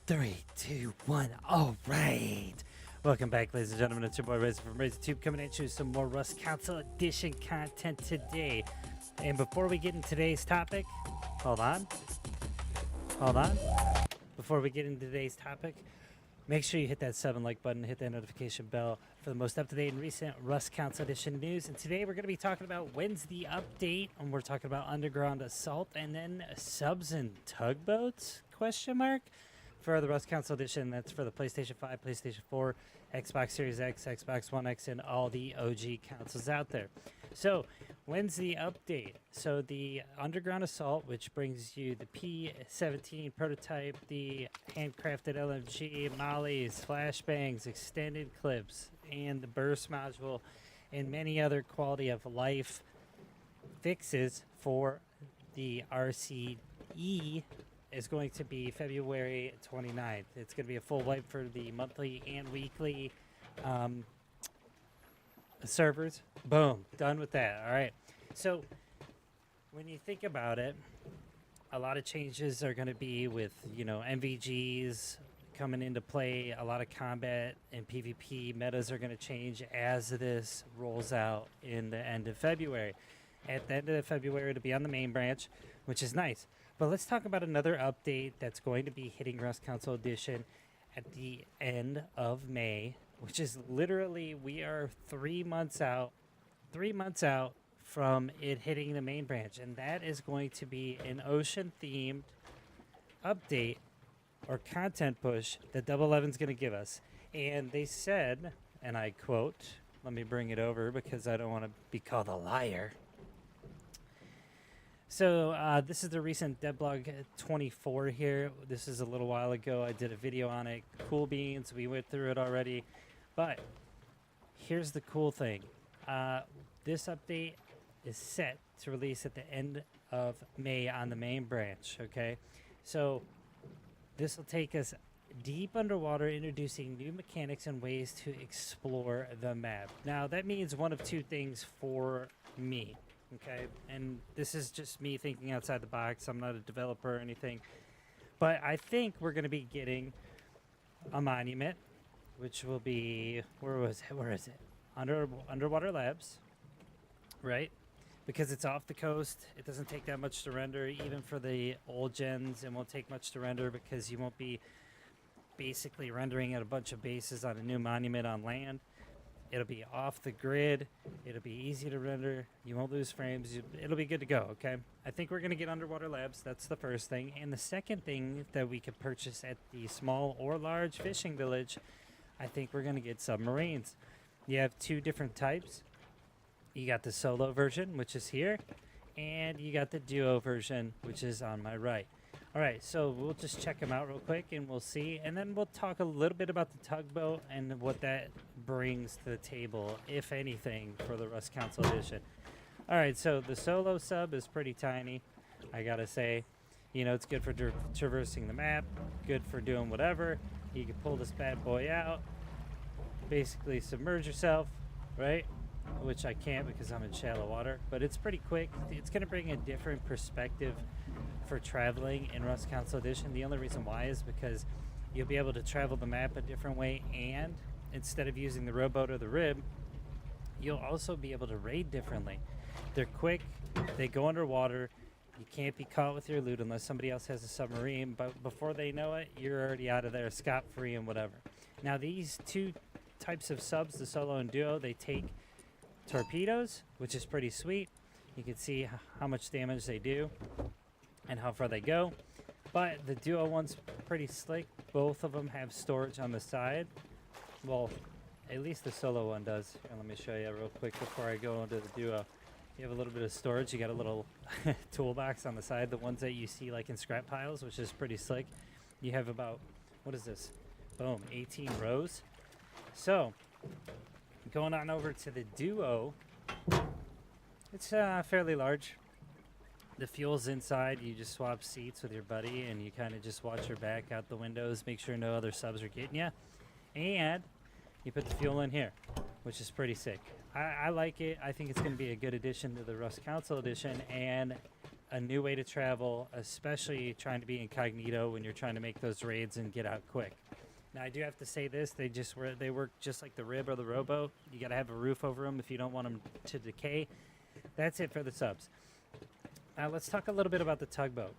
Three, two, one. All right. Welcome back, ladies and gentlemen. It's your boy Razor from RazorTube coming at you with some more Rust Council Edition content today. And before we get into today's topic, hold on. Before we get into today's topic, make sure you hit that sub and like button, hit that notification bell for the most up-to-date and recent Rust Council Edition news. And today we're going to be talking about when's the update, and we're talking about underground assault and then subs and tugboats, question mark, for the Rust Council Edition. That's for the PlayStation 5, PlayStation 4, Xbox Series X, Xbox One X, and all the OG consoles out there. So, when's the update? So, the Underground Assault, which brings you the P-17 prototype, the handcrafted LMG, mollies, flashbangs, extended clips, and the burst module, and many other quality of life fixes for the RCE, is going to be February 29th. It's going to be a full wipe for the monthly and weekly servers. Boom, done with that. All right. So when you think about it, a lot of changes are going to be with, MVGs coming into play. A lot of combat and PvP metas are going to change as this rolls out in the end of February. At the end of February, it'll be on the main branch, which is nice. But let's talk about another update that's going to be hitting Rust Council Edition at the end of May, which is literally, we are 3 months out from it hitting the main branch. And that is going to be an ocean-themed update or content push that Double 11's going to give us. And they said, and I quote, let me bring it over because I don't want to be called a liar. So this is the recent Devlog 24 here. This is a little while ago. I did a video on it. Cool beans. We went through it already. But here's the cool thing. This update is set to release at the end of May on the main branch. Okay. So this will take us deep underwater, introducing new mechanics and ways to explore the map. Now that means one of two things for me. Okay, and this is just me thinking outside the box. I'm not a developer or anything, but I think we're going to be getting a monument, which will be, where is it? Underwater Labs, right? Because it's off the coast. It doesn't take that much to render. Even for the old gens, it won't take much to render because you won't be basically rendering at a bunch of bases on a new monument on land. It'll be off the grid. It'll be easy to render. You won't lose frames. It'll be good to go, okay? I think we're going to get Underwater Labs. That's the first thing. And the second thing that we could purchase at the small or large fishing village, I think we're going to get submarines. You have two different types. You got the solo version, which is here, and you got the duo version, which is on my right. All right, so we'll just check them out real quick and we'll see. And then we'll talk a little bit about the tugboat and what that brings to the table, if anything, for the Rust Council Edition. All right, so the solo sub is pretty tiny, I gotta say. It's good for traversing the map, good for doing whatever. You can pull this bad boy out, basically submerge yourself, right? Which I can't because I'm in shallow water, but it's pretty quick. It's gonna bring a different perspective for traveling in Rust Council Edition. The only reason why is because you'll be able to travel the map a different way, and instead of using the rowboat or the rib, you'll also be able to raid differently. They're quick, they go underwater, you can't be caught with your loot unless somebody else has a submarine, but before they know it, you're already out of there scot-free and whatever. Now these two types of subs, the solo and duo, they take torpedoes, which is pretty sweet. You can see how much damage they do and how far they go. But the duo one's pretty slick. Both of them have storage on the side. Well, at least the solo one does. Here, let me show you real quick before I go into the duo. You have a little bit of storage. You got a little toolbox on the side, the ones that you see like in scrap piles, which is pretty slick. You have about, what is this? Boom, 18 rows. So, going on over to the duo, it's fairly large. The fuel's inside. You just swap seats with your buddy and you kind of just watch your back out the windows, make sure no other subs are getting you. And you put the fuel in here, which is pretty sick. I like it. I think it's going to be a good addition to the Rust Council Edition, and a new way to travel, especially trying to be incognito when you're trying to make those raids and get out quick. Now I do have to say this: they work just like the rib or the rowboat. You got to have a roof over them if you don't want them to decay. That's it for the subs. Now let's talk a little bit about the tugboat.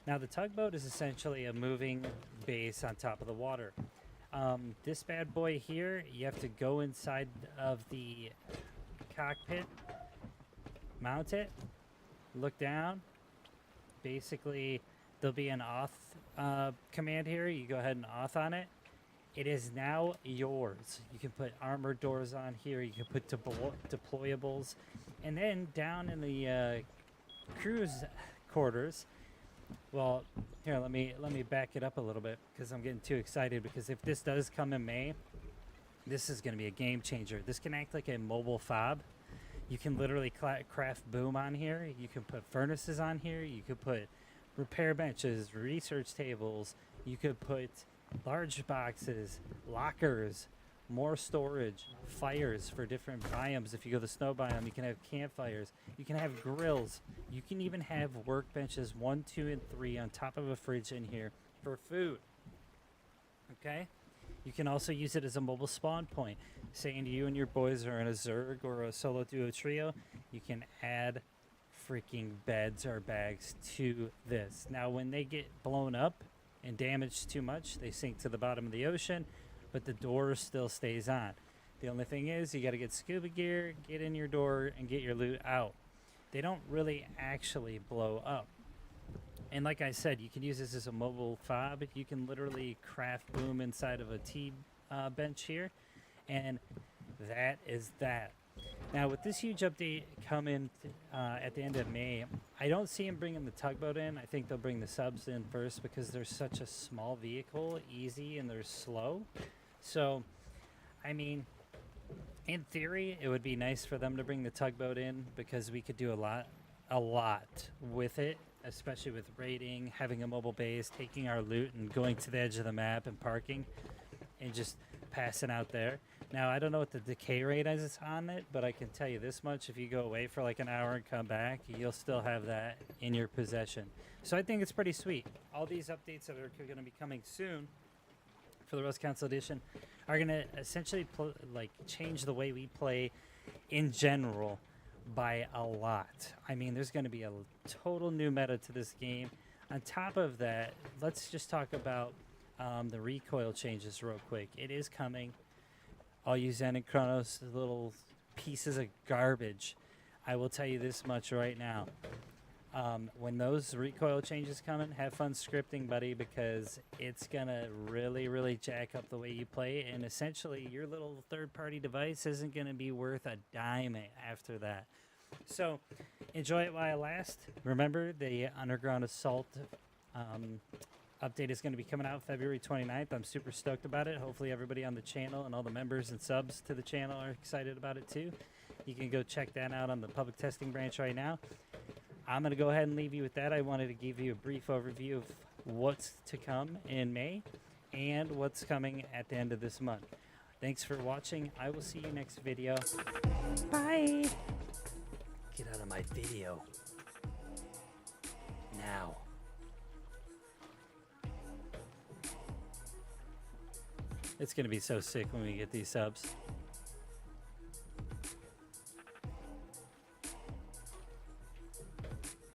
Now the tugboat is essentially a moving base on top of the water. This bad boy here, you have to go inside of the cockpit, mount it, look down. Basically, there'll be an auth command here. You go ahead and auth on it. It is now yours. You can put armored doors on here. You can put deployables. And then down in the cruise quarters, well, here, let me back it up a little bit because I'm getting too excited, because if this does come in May, this is going to be a game changer. This can act like a mobile fob. You can literally craft boom on here. You can put furnaces on here. You could put repair benches, research tables. You could put large boxes, lockers, more storage, fires for different biomes. If you go to the snow biome, you can have campfires. You can have grills. You can even have workbenches 1, 2, and 3 on top of a fridge in here for food. Okay? You can also use it as a mobile spawn point. Saying you and your boys are in a Zerg or a solo duo trio, you can add freaking beds or bags to this. Now, when they get blown up and damaged too much, they sink to the bottom of the ocean, but the door still stays on. The only thing is, you got to get scuba gear, get in your door, and get your loot out. They don't really actually blow up. And like I said, you can use this as a mobile fob. You can literally craft boom inside of a bench here, and that is that. Now, with this huge update coming at the end of May, I don't see them bringing the tugboat in. I think they'll bring the subs in first because they're such a small vehicle, easy, and they're slow. So, I mean, in theory, it would be nice for them to bring the tugboat in because we could do a lot with it, especially with raiding, having a mobile base, taking our loot and going to the edge of the map and parking and just passing out there. Now, I don't know what the decay rate is on it, but I can tell you this much: if you go away for like an hour and come back, you'll still have that in your possession. So I think it's pretty sweet. All these updates that are going to be coming soon for the Rust Council Edition are going to essentially change the way we play in general by a lot. I mean, there's going to be a total new meta to this game. On top of that, let's just talk about the recoil changes real quick. It is coming. All you Zen and Chronos little pieces of garbage, I will tell you this much right now. When those recoil changes come in, have fun scripting, buddy, because it's going to really, really jack up the way you play. And essentially, your little third-party device isn't going to be worth a dime after that. So, enjoy it while it lasts. Remember, the Underground Assault update is going to be coming out February 29th. I'm super stoked about it. Hopefully, everybody on the channel and all the members and subs to the channel are excited about it, too. You can go check that out on the public testing branch right now. I'm going to go ahead and leave you with that. I wanted to give you a brief overview of what's to come in May and what's coming at the end of this month. Thanks for watching. I will see you next video. Bye. Get out of my video. Now. It's going to be so sick when we get these subs.